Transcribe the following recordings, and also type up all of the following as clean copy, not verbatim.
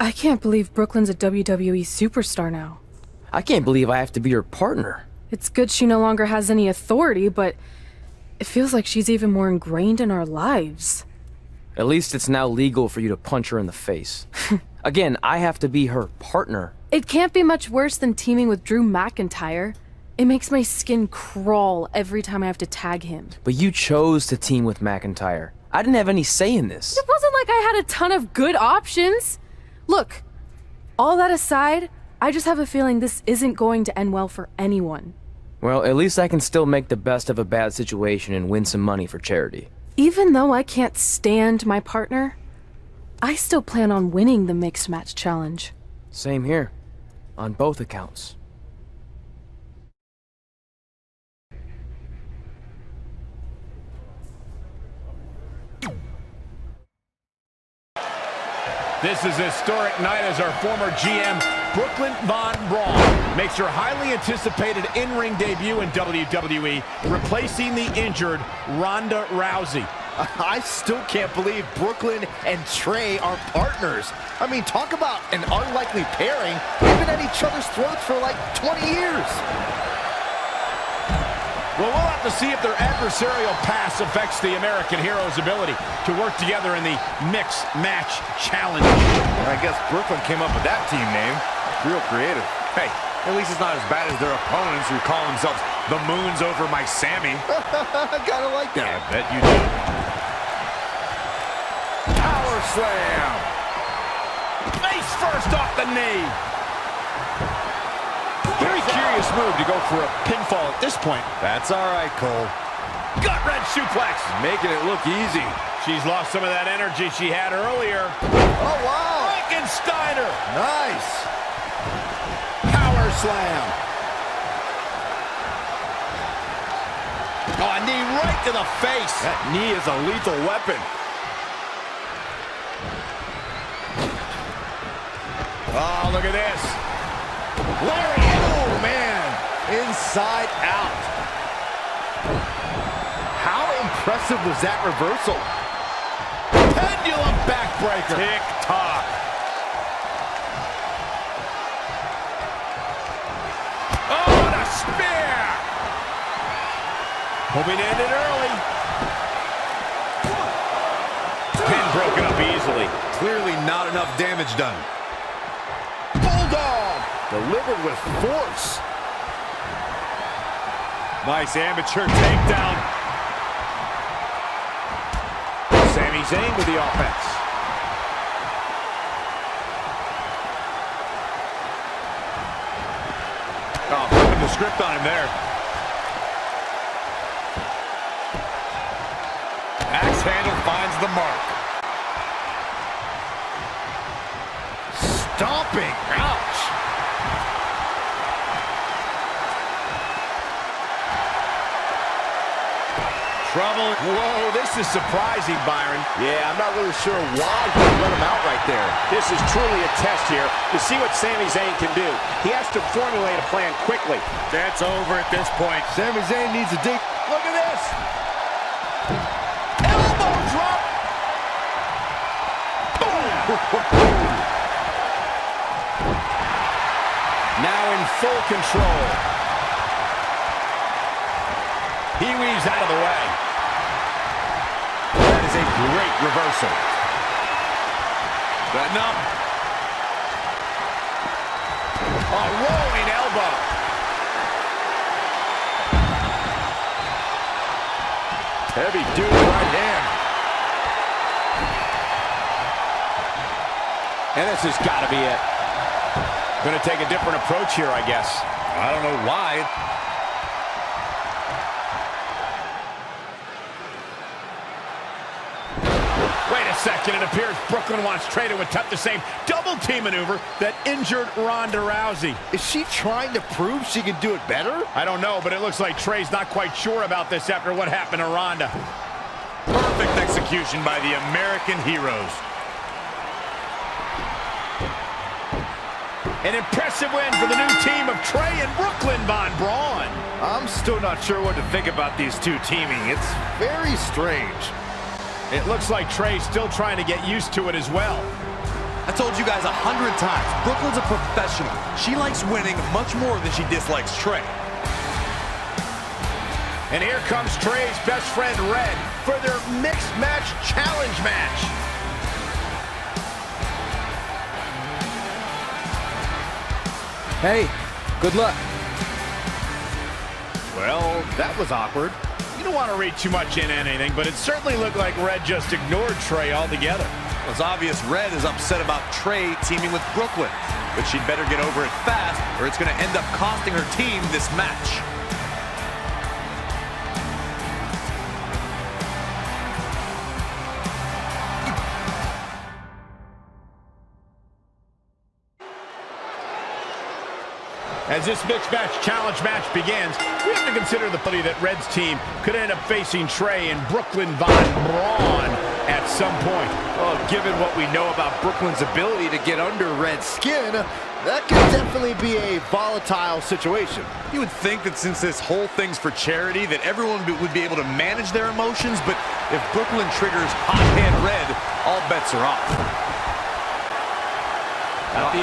I can't believe Brooklyn's a WWE superstar now. I can't believe I have to be her partner. It's good she no longer has any authority, but it feels like she's even more ingrained in our lives. At least it's now legal for you to punch her in the face. Again, I have to be her partner. It can't be much worse than teaming with Drew McIntyre. It makes my skin crawl every time I have to tag him. But you chose to team with McIntyre. I didn't have any say in this. It wasn't like I had a ton of good options. Look, all that aside, I just have a feeling this isn't going to end well for anyone. Well, at least I can still make the best of a bad situation and win some money for charity. Even though I can't stand my partner, I still plan on winning the Mixed Match Challenge. Same here, on both accounts. This is a historic night as our former GM, Brooklyn Von Braun, makes her highly anticipated in-ring debut in WWE, replacing the injured Ronda Rousey. I still can't believe Brooklyn and Trey are partners. I mean, talk about an unlikely pairing. They've been at each other's throats for like 20 years. Well, we'll have to see if their adversarial past affects the American Hero's ability to work together in the Mixed Match Challenge. I guess Brooklyn came up with that team name. Real creative. Hey, at least it's not as bad as their opponents who call themselves the Moons Over My Sammy. Kinda like that. I bet you do. Power slam. Face first off the knee. Very curious move to go for a pinfall at this point. That's all right, Cole. Gut-wrench suplex. Making it look easy. She's lost some of that energy she had earlier. Oh, wow. Frankensteiner. Nice. Power slam. Oh, a knee right to the face. That knee is a lethal weapon. Oh, look at this. Lariat. Oh, man. Inside out. How impressive was that reversal? Pendulum backbreaker. Tick-tock. Oh, and a spear. Hoping to end it early. Pin broken up easily. Clearly not enough damage done. Bulldog. Delivered with force. Nice amateur takedown. Sami Zayn with the offense. Oh, flipping the script on him there. Axe handle finds the mark. Stomping. Ouch. Trouble. Whoa, this is surprising, Byron. Yeah, I'm not really sure why he let him out right there. This is truly a test here to see what Sami Zayn can do. He has to formulate a plan quickly. That's over at this point. Sami Zayn needs a dig. Look at this. Elbow drop. Boom. Now in full control. He weaves out of the way. That is a great reversal. Setting up. A rolling elbow. Heavy duty right hand. And this has got to be it. Going to take a different approach here, I guess. I don't know why. Wait a second, it appears Brooklyn wants Trey to attempt the same double team maneuver that injured Ronda Rousey. Is she trying to prove she can do it better? I don't know, but it looks like Trey's not quite sure about this after what happened to Ronda. Perfect execution by the American Heroes. An impressive win for the new team of Trey and Brooklyn Von Braun. I'm still not sure what to think about these two teaming. It's very strange. It looks like Trey's still trying to get used to it as well. I told you guys 100 times, Brooklyn's a professional. She likes winning much more than she dislikes Trey. And here comes Trey's best friend, Red, for their mixed match challenge match. Hey, good luck. Well, that was awkward. You don't want to read too much into anything, but it certainly looked like Red just ignored Trey altogether. Well, it's obvious Red is upset about Trey teaming with Brooklyn, but she'd better get over it fast or it's going to end up costing her team this match. As this mixed match challenge match begins, we have to consider the possibility that Red's team could end up facing Trey and Brooklyn Von Braun at some point. Well, given what we know about Brooklyn's ability to get under Red's skin, that could definitely be a volatile situation. You would think that since this whole thing's for charity, that everyone would be able to manage their emotions, but if Brooklyn triggers hot hand Red, all bets are off. Oh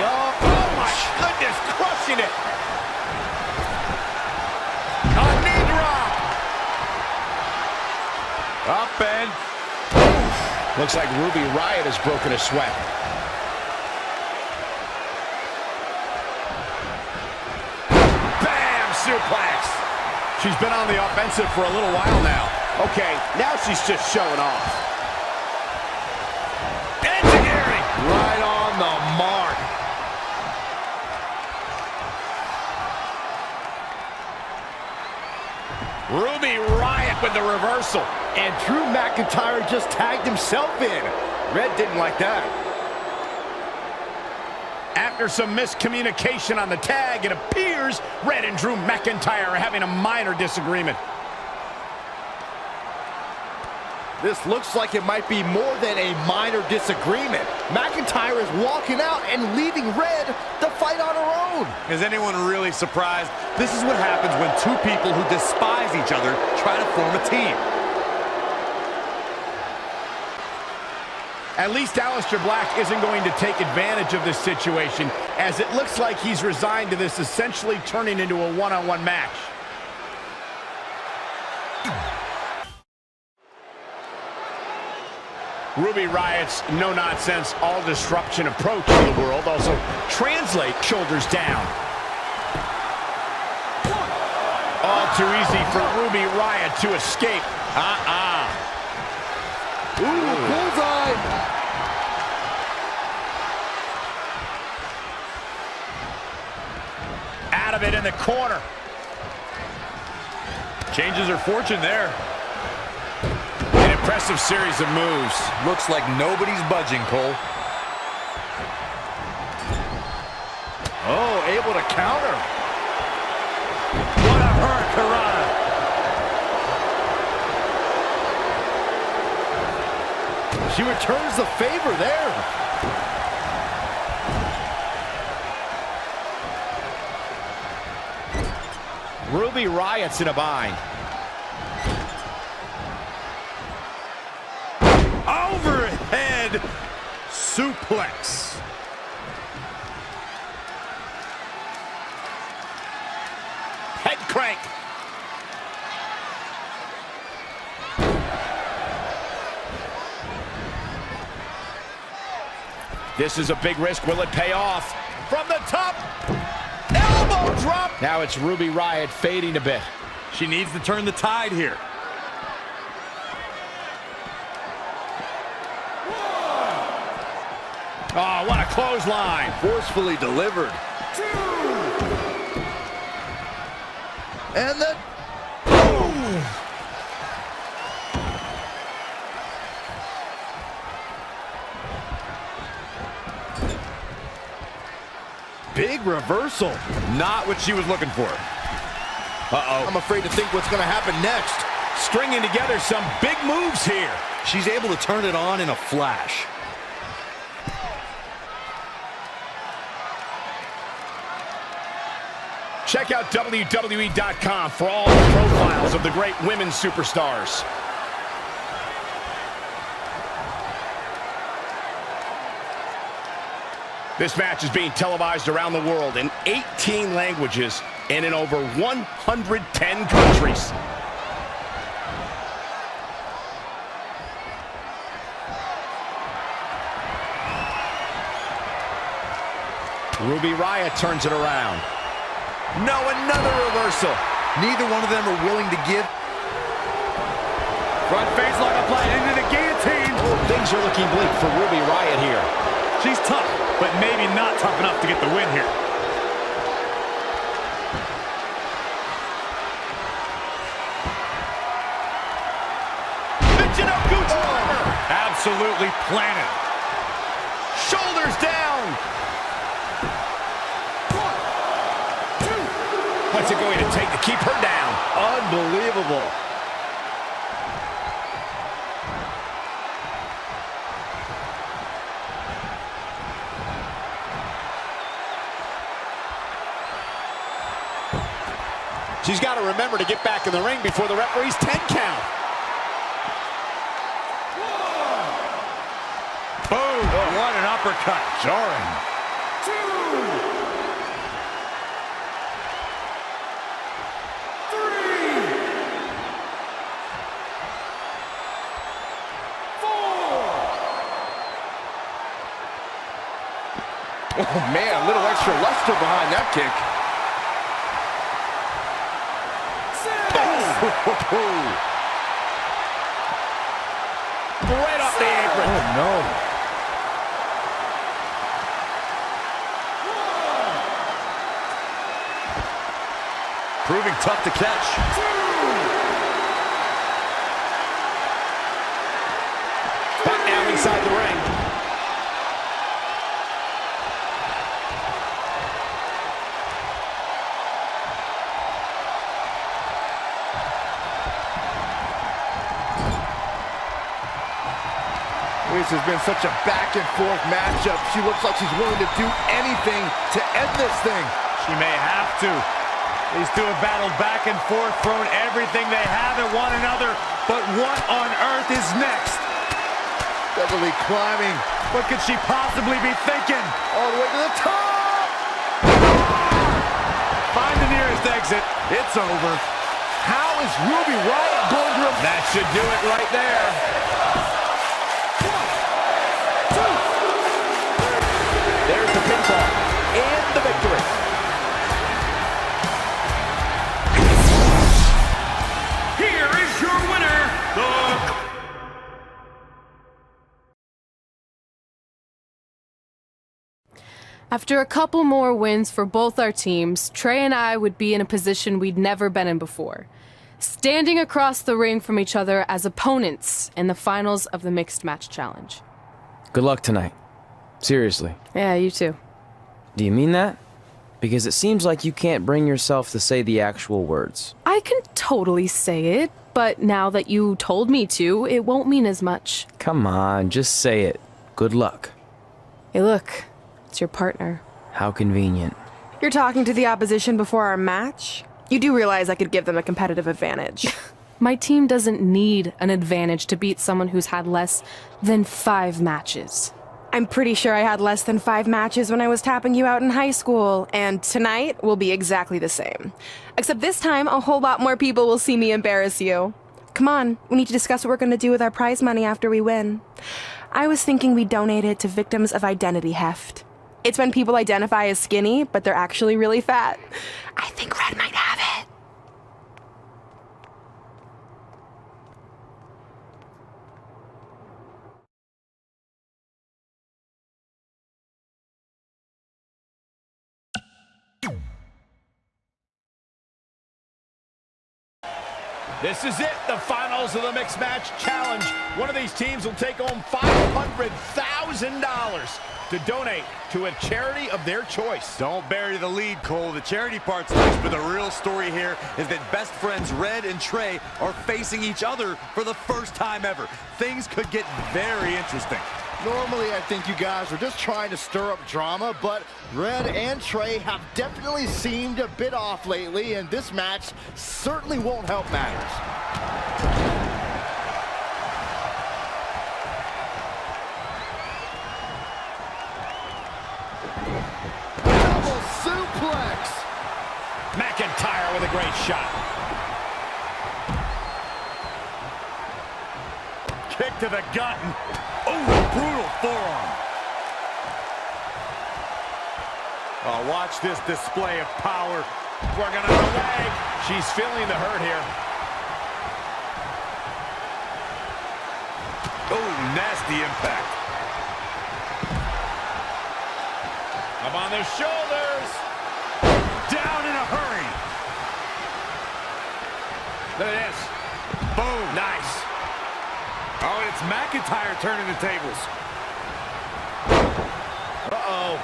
my goodness, crushing it! A knee drop! Up and... Looks like Ruby Riott has broken a sweat. Bam! Suplex! She's been on the offensive for a little while now. Okay, now she's just showing off. Enziguri! Right on the mark. Ruby Riott with the reversal. And Drew McIntyre just tagged himself in. Red didn't like that. After some miscommunication on the tag, it appears Red and Drew McIntyre are having a minor disagreement. This looks like it might be more than a minor disagreement. McIntyre is walking out and leaving Red to fight on her own. Is anyone really surprised? This is what happens when two people who despise each other try to form a team. At least Aleister Black isn't going to take advantage of this situation, as it looks like he's resigned to this essentially turning into a one-on-one match. Ruby Riott's no-nonsense, all-disruption approach to the world also translates shoulders down. All too easy for Ruby Riott to escape. Ooh, bullseye! Out of it in the corner. Changes her fortune there. An impressive series of moves. Looks like nobody's budging, Cole. Oh, able to counter. What a hurricanrana. She returns the favor there. Ruby Riott's in a bind. Overhead suplex. Head crank. This is a big risk. Will it pay off? From the top. Elbow drop. Now it's Ruby Riott fading a bit. She needs to turn the tide here. Oh, what a clothesline. Forcefully delivered. And then... boom! Big reversal. Not what she was looking for. I'm afraid to think what's going to happen next. Stringing together some big moves here. She's able to turn it on in a flash. Check out WWE.com for all the profiles of the great women's superstars. This match is being televised around the world in 18 languages and in over 110 countries. Ruby Riott turns it around. No, another reversal. Neither one of them are willing to give. Front face lock applied into the guillotine. Oh, things are looking bleak for Ruby Riott here. She's tough, but maybe not tough enough to get the win here. Michinoku driver. Absolutely planted. Shoulders down. What's it going to take to keep her down? Unbelievable. She's got to remember to get back in the ring before the referee's 10 count. Boom! What an uppercut. Jarring. Oh, man, a little extra luster behind that kick. Right off the apron. Oh, no. Proving tough to catch. Back now inside the ring. This has been such a back-and-forth matchup. She looks like she's willing to do anything to end this thing. She may have to. These two have battled back and forth, thrown everything they have at one another. But what on earth is next? Beverly climbing. What could she possibly be thinking? All the way to the top! Find the nearest exit. It's over. How is Ruby Riott going to... That should do it right there. There's the pinfall and the victory. Here is your winner, After a couple more wins for both our teams, Trey and I would be in a position we'd never been in before, standing across the ring from each other as opponents in the finals of the Mixed Match Challenge. Good luck tonight. Seriously. Yeah, you too. Do you mean that? Because it seems like you can't bring yourself to say the actual words. I can totally say it, but now that you told me to, it won't mean as much. Come on, just say it. Good luck. Hey, look, it's your partner. How convenient. You're talking to the opposition before our match? You do realize I could give them a competitive advantage. My team doesn't need an advantage to beat someone who's had less than 5 matches. I'm pretty sure I had less than 5 matches when I was tapping you out in high school, and tonight will be exactly the same. Except this time, a whole lot more people will see me embarrass you. Come on, we need to discuss what we're going to do with our prize money after we win. I was thinking we donate it to victims of identity heft. It's when people identify as skinny, but they're actually really fat. I think Red might have it. This is it, the finals of the Mixed Match Challenge. One of these teams will take home $500,000 to donate to a charity of their choice. Don't bury the lead, Cole. The charity part's nice, but the real story here is that best friends Red and Trey are facing each other for the first time ever. Things could get very interesting. Normally, I think you guys are just trying to stir up drama, but Red and Trey have definitely seemed a bit off lately, and this match certainly won't help matters. Double suplex. McIntyre with a great shot. Kick to the gut. Oh, brutal forearm. Oh, watch this display of power. Working on the leg. She's feeling the hurt here. Oh, nasty impact. Up on their shoulders. Down in a hurry. Look at this. Boom. Nice. Oh, it's McIntyre turning the tables. Uh-oh.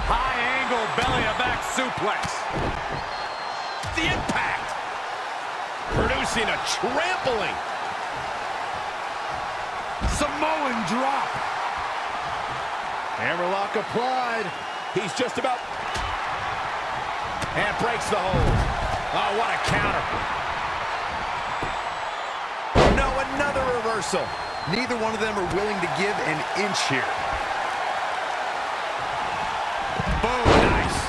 High angle belly-to-back suplex. The impact. Producing a trampling. Samoan drop. Hammerlock applied. He's just about... And breaks the hold. Oh, what a counter. No, another reversal. Neither one of them are willing to give an inch here. Boom. Nice.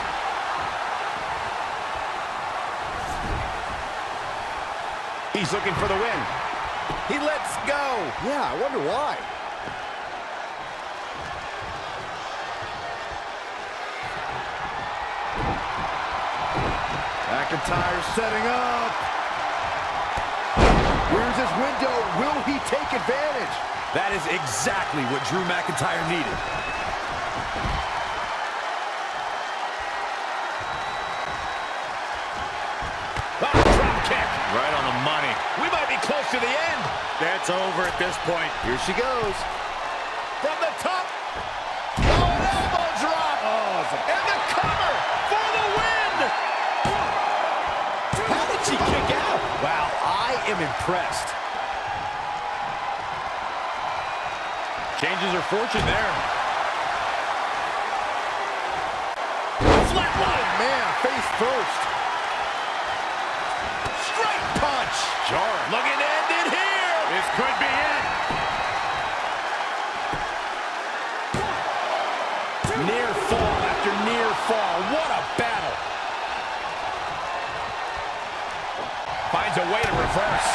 He's looking for the win. He lets go. Yeah, I wonder why. McIntyre setting up. Here's his window. Will he take advantage? That is exactly what Drew McIntyre needed. Oh, drop kick. Right on the money. We might be close to the end. That's over at this point. Here she goes. From the top. Oh, an elbow drop. And the cover for the win. How did she kick out? Wow, I am impressed. Changes her fortune there. Flatline. Man, face first. Straight punch. Jarring. Looking to end it here. This could be it. Near fall after near fall. What a battle. Finds a way to reverse.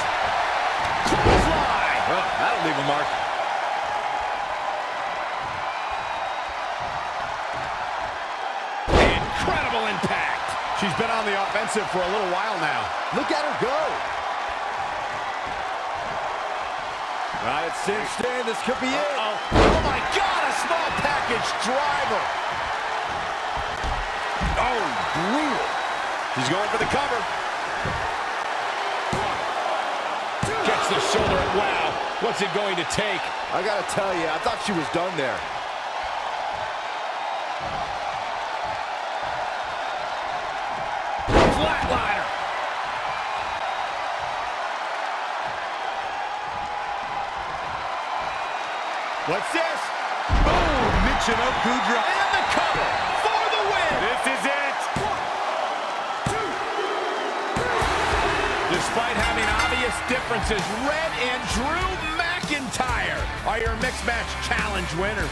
Fly. Oh, that'll leave a mark. Incredible impact. She's been on the offensive for a little while now. Look at her go. Right, it's cinched in. This could be it. Oh my God, a small package driver. Oh, brutal. She's going for the cover. Gets the shoulder. Wow, what's it going to take? I gotta tell you, I thought she was done there. Flatliner. What's this? Boom! Michinoku drop. And the cover for the win. This is it. Despite having obvious differences, Red and Drew McIntyre are your Mixed Match Challenge winners.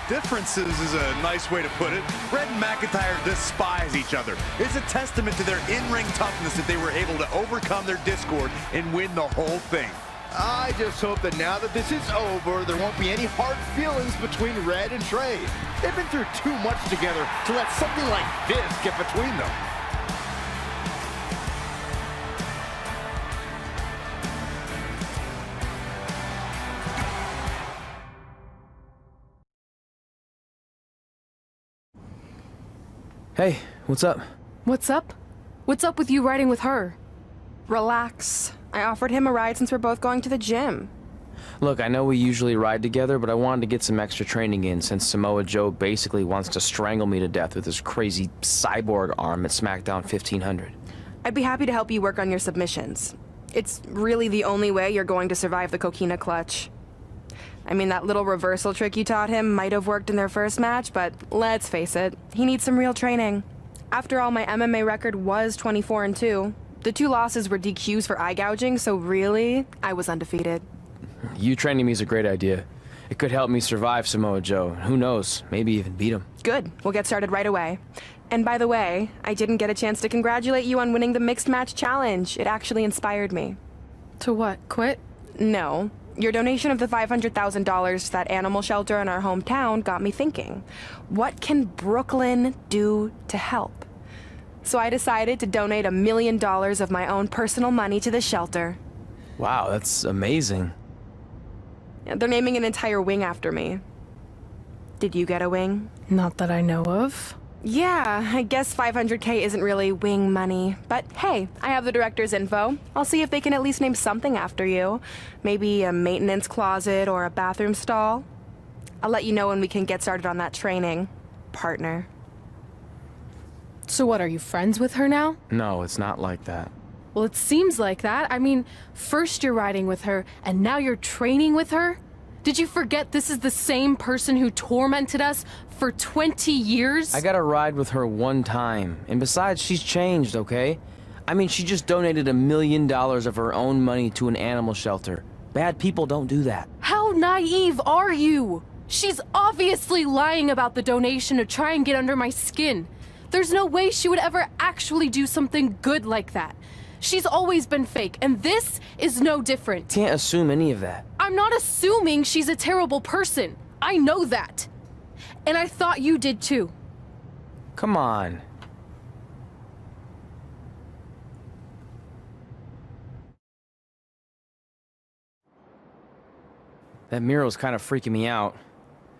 Differences is a nice way to put it. Red and McIntyre despise each other. It's a testament to their in-ring toughness that they were able to overcome their discord and win the whole thing. I just hope that now that this is over, there won't be any hard feelings between Red and Trey. They've been through too much together to let something like this get between them. Hey, what's up? What's up? What's up with you riding with her? Relax. I offered him a ride since we're both going to the gym. Look, I know we usually ride together, but I wanted to get some extra training in since Samoa Joe basically wants to strangle me to death with his crazy cyborg arm at SmackDown 1500. I'd be happy to help you work on your submissions. It's really the only way you're going to survive the Coquina Clutch. I mean, that little reversal trick you taught him might have worked in their first match, but let's face it, he needs some real training. After all, my MMA record was 24-2. The 2 losses were DQs for eye gouging, so really, I was undefeated. You training me is a great idea. It could help me survive Samoa Joe. Who knows, maybe even beat him. Good. We'll get started right away. And by the way, I didn't get a chance to congratulate you on winning the Mixed Match Challenge. It actually inspired me. To what? Quit? No. Your donation of the $500,000 to that animal shelter in our hometown got me thinking. What can Brooklyn do to help? So I decided to donate $1 million of my own personal money to the shelter. Wow, that's amazing. They're naming an entire wing after me. Did you get a wing? Not that I know of. Yeah, I guess $500K isn't really wing money. But hey, I have the director's info. I'll see if they can at least name something after you. Maybe a maintenance closet or a bathroom stall. I'll let you know when we can get started on that training, partner. So what, are you friends with her now? No, it's not like that. Well, it seems like that. I mean, first you're riding with her, and now you're training with her? Did you forget this is the same person who tormented us for 20 years? I got to ride with her one time. And besides, she's changed, okay? I mean, she just donated $1 million of her own money to an animal shelter. Bad people don't do that. How naive are you? She's obviously lying about the donation to try and get under my skin. There's no way she would ever actually do something good like that. She's always been fake, and this is no different. Can't assume any of that. I'm not assuming she's a terrible person. I know that. And I thought you did too. Come on. That mural's kind of freaking me out.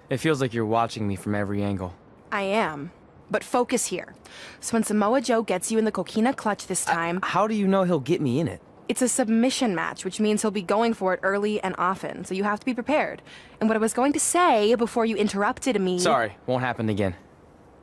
It feels like you're watching me from every angle. I am. But focus here. So when Samoa Joe gets you in the coquina clutch this time, How do you know he'll get me in it? it's a submission match, which means he'll be going for it early and often, so you have to be prepared. And what I was going to say before you interrupted me... Sorry, won't happen again.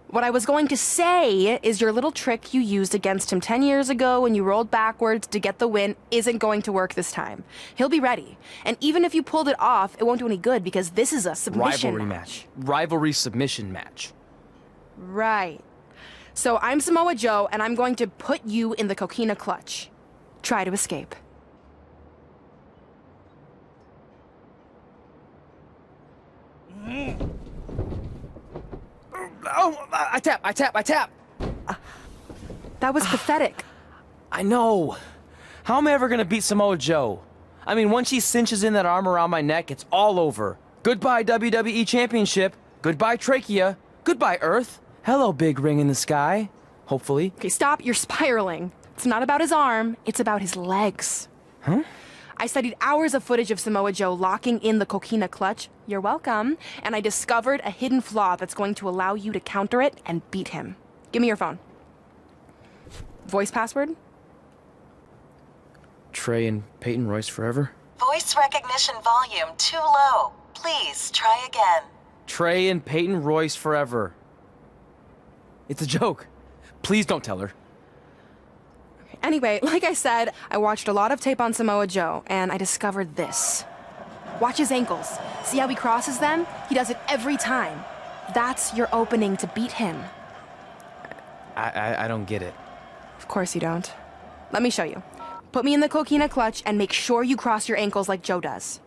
What I was going to say is your little trick you used against him 10 years ago when you rolled backwards to get the win isn't going to work this time. He'll be ready. And even if you pulled it off, it won't do any good because this is a submission Rivalry match. Rivalry submission match. Right. So I'm Samoa Joe, and I'm going to put you in the coquina clutch. Try to escape. Oh, I tap. That was pathetic. I know. How am I ever gonna beat Samoa Joe? I mean, once she cinches in that arm around my neck, it's all over. Goodbye, WWE Championship. Goodbye, Trachea. Goodbye, Earth. Hello, big ring in the sky. Hopefully. Okay, stop. You're spiraling. It's not about his arm. It's about his legs. Huh? I studied hours of footage of Samoa Joe locking in the coquina clutch. You're welcome. And I discovered a hidden flaw that's going to allow you to counter it and beat him. Give me your phone. Voice password? Trey and Peyton Royce forever? Voice recognition volume too low. Please try again. Trey and Peyton Royce forever. It's a joke. Please don't tell her. Anyway, like I said, I watched a lot of tape on Samoa Joe, and I discovered this. Watch his ankles. See how he crosses them? He does it every time. That's your opening to beat him. I don't get it. Of course you don't. Let me show you. Put me in the coquina clutch and make sure you cross your ankles like Joe does.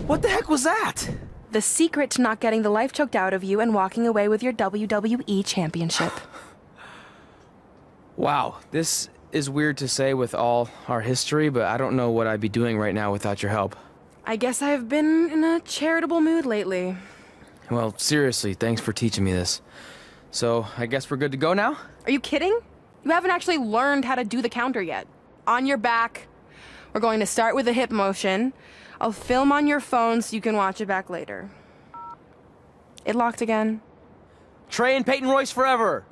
What the heck was that? The secret to not getting the life choked out of you and walking away with your WWE championship. Wow, this is weird to say with all our history, but I don't know what I'd be doing right now without your help. I guess I've been in a charitable mood lately. Well, seriously, thanks for teaching me this. So, I guess we're good to go now? Are you kidding? You haven't actually learned how to do the counter yet. On your back. We're going to start with a hip motion. I'll film on your phone so you can watch it back later. It locked again. Trey and Peyton Royce forever!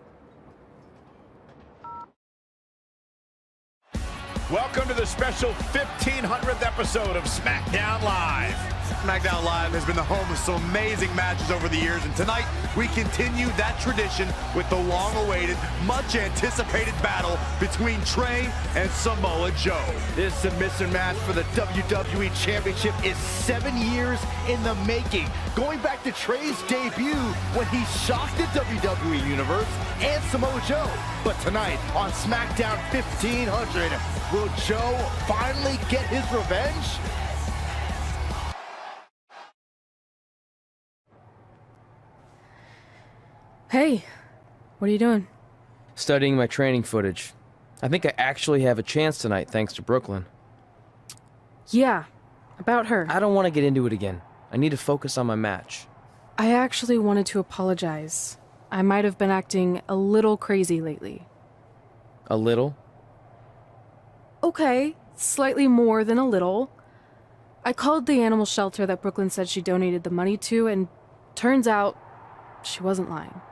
Welcome to the special 1500th episode of SmackDown Live. SmackDown Live has been the home of some amazing matches over the years, and tonight we continue that tradition with the long-awaited, much-anticipated battle between Trey and Samoa Joe. This submission match for the WWE Championship is 7 years in the making, going back to Trey's debut when he shocked the WWE Universe and Samoa Joe. But tonight on SmackDown 1500, will Joe finally get his revenge? Hey, what are you doing? Studying my training footage. I think I actually have a chance tonight thanks to Brooklyn. Yeah, about her. I don't want to get into it again. I need to focus on my match. I actually wanted to apologize. I might have been acting a little crazy lately. A little? Okay, slightly more than a little. I called the animal shelter that Brooklyn said she donated the money to, and turns out she wasn't lying.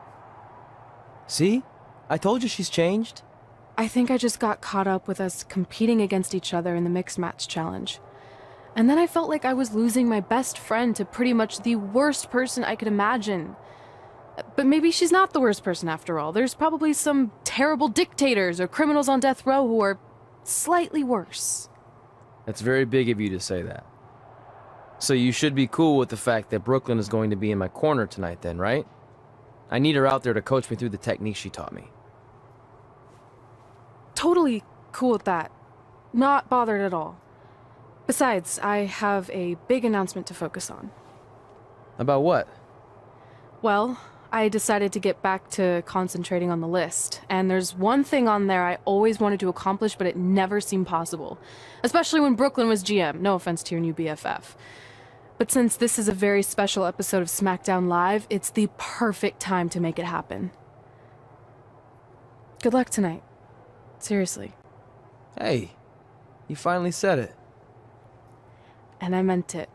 See? I told you she's changed. I think I just got caught up with us competing against each other in the mixed match challenge. And then I felt like I was losing my best friend to pretty much the worst person I could imagine. But maybe she's not the worst person after all. There's probably some terrible dictators or criminals on death row who are slightly worse. That's very big of you to say that. So you should be cool with the fact that Brooklyn is going to be in my corner tonight then, right? I need her out there to coach me through the technique she taught me. Totally cool with that. Not bothered at all. Besides, I have a big announcement to focus on. About what? Well, I decided to get back to concentrating on the list, and there's one thing on there I always wanted to accomplish, but it never seemed possible. Especially when Brooklyn was GM, no offense to your new BFF. But since this is a very special episode of SmackDown Live, it's the perfect time to make it happen. Good luck tonight. Seriously. Hey, you finally said it. And I meant it.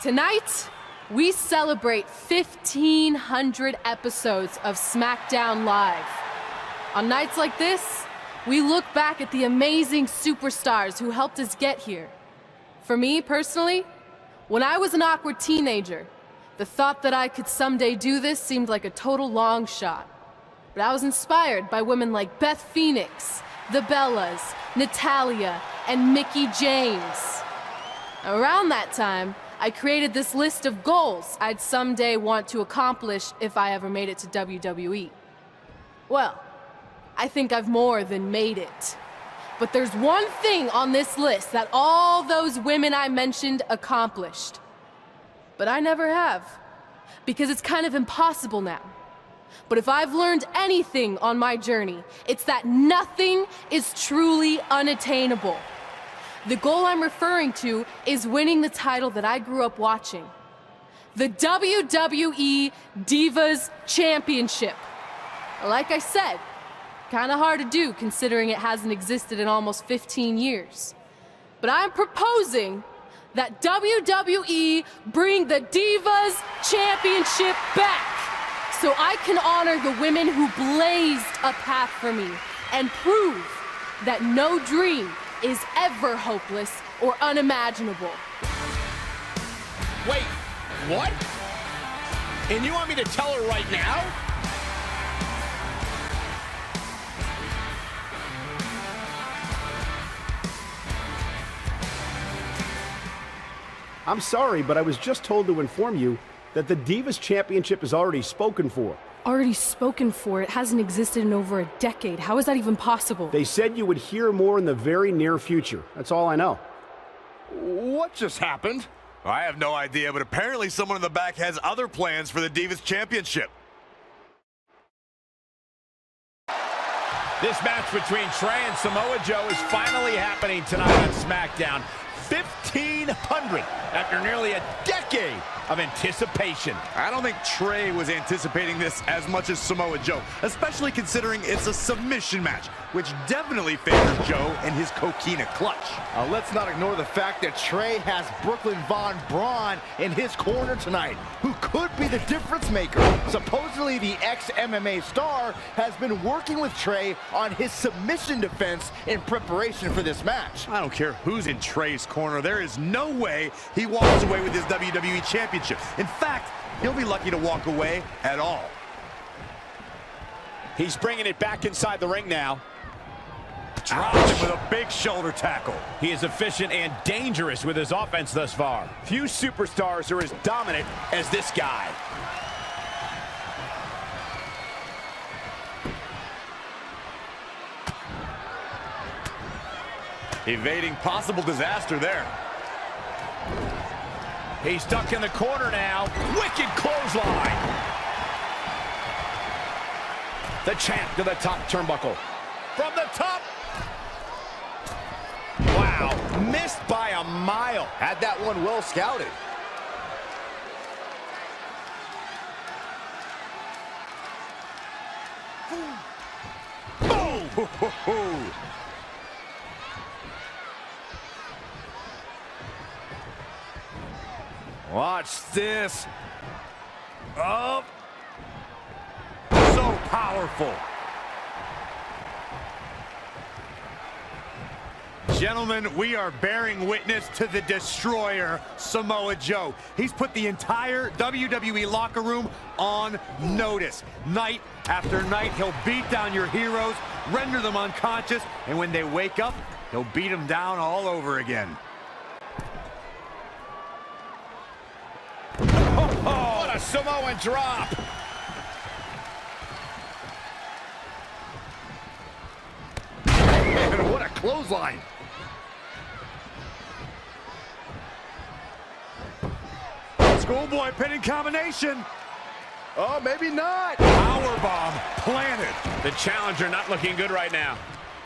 Tonight, we celebrate 1,500 episodes of SmackDown Live. On nights like this, we look back at the amazing superstars who helped us get here. For me, personally, when I was an awkward teenager, the thought that I could someday do this seemed like a total long shot. But I was inspired by women like Beth Phoenix, the Bellas, Natalia, and Mickie James. Around that time, I created this list of goals I'd someday want to accomplish if I ever made it to WWE. Well, I think I've more than made it. But there's one thing on this list that all those women I mentioned accomplished. But I never have, because it's kind of impossible now. But if I've learned anything on my journey, it's that nothing is truly unattainable. The goal I'm referring to is winning the title that I grew up watching. The WWE Divas Championship. Like I said, kind of hard to do considering it hasn't existed in almost 15 years. But I'm proposing that WWE bring the Divas Championship back so I can honor the women who blazed a path for me and prove that no dream is ever hopeless or unimaginable. Wait, what? And you want me to tell her right now? I'm sorry, but I was just told to inform you that the Divas Championship is already spoken for. Already spoken for? It hasn't existed in over a decade. How is that even possible? They said you would hear more in the very near future. That's all I know. What just happened? I have no idea, but apparently someone in the back has other plans for the Divas Championship. This match between Trey and Samoa Joe is finally happening tonight on SmackDown. 1,500 after nearly a decade of anticipation. I don't think Trey was anticipating this as much as Samoa Joe, especially considering it's a submission match, which definitely favors Joe and his coquina clutch. Let's not ignore the fact that Trey has Brooklyn Von Braun in his corner tonight, who could be the difference maker. Supposedly, the ex-MMA star has been working with Trey on his submission defense in preparation for this match. I don't care who's in Trey's corner. There is no way he walks away with his WWE Championship. In fact, he'll be lucky to walk away at all. He's bringing it back inside the ring now. Drops him with a big shoulder tackle. He is efficient and dangerous with his offense thus far. Few superstars are as dominant as this guy. Evading possible disaster there. He's stuck in the corner now. Wicked clothesline. The champ to the top turnbuckle. From the top. Wow, missed by a mile. Had that one well scouted. Boom! Watch this. Oh. So powerful. Gentlemen, we are bearing witness to the destroyer, Samoa Joe. He's put the entire WWE locker room on notice. Night after night, he'll beat down your heroes, render them unconscious, and when they wake up, he'll beat them down all over again. Oh, what a Samoan drop. And what a clothesline. Schoolboy pinning combination. Oh, maybe not. Powerbomb planted. The challenger not looking good right now.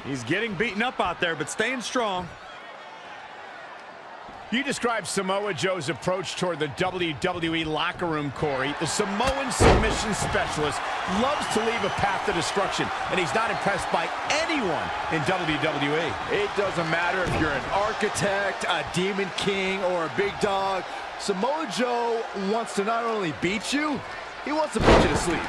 He's getting beaten up out there, but staying strong. You described Samoa Joe's approach toward the WWE locker room, Corey. The Samoan submission specialist loves to leave a path to destruction, and he's not impressed by anyone in WWE. It doesn't matter if you're an architect, a demon king, or a big dog. Samoa Joe wants to not only beat you, he wants to put you to sleep.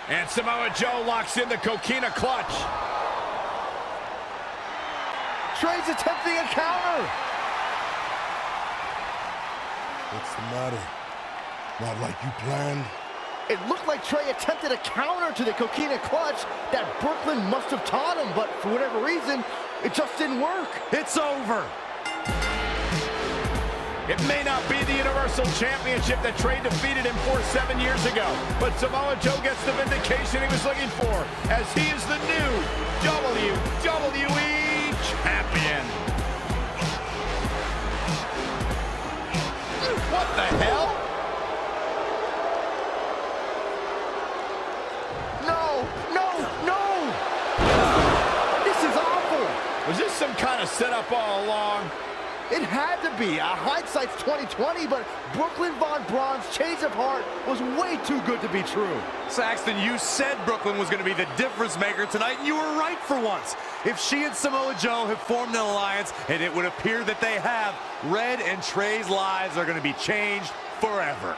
And Samoa Joe locks in the coquina clutch. Trey's attempting a counter. What's the matter? Not like you planned? It looked like Trey attempted a counter to the coquina clutch that Brooklyn must have taught him, but for whatever reason, it just didn't work. It's over. It may not be the Universal Championship that Trey defeated him for 7 years ago, but Samoa Joe gets the vindication he was looking for, as he is the new WWE Champion. What the hell? No! This is awful. Was this some kind of setup all along? It had to be. Hindsight's 20/20, but Brooklyn Von Braun's change of heart was way too good to be true. Saxton, you said Brooklyn was going to be the difference maker tonight, and you were right for once. If she and Samoa Joe have formed an alliance, and it would appear that they have, Red and Trey's lives are going to be changed forever.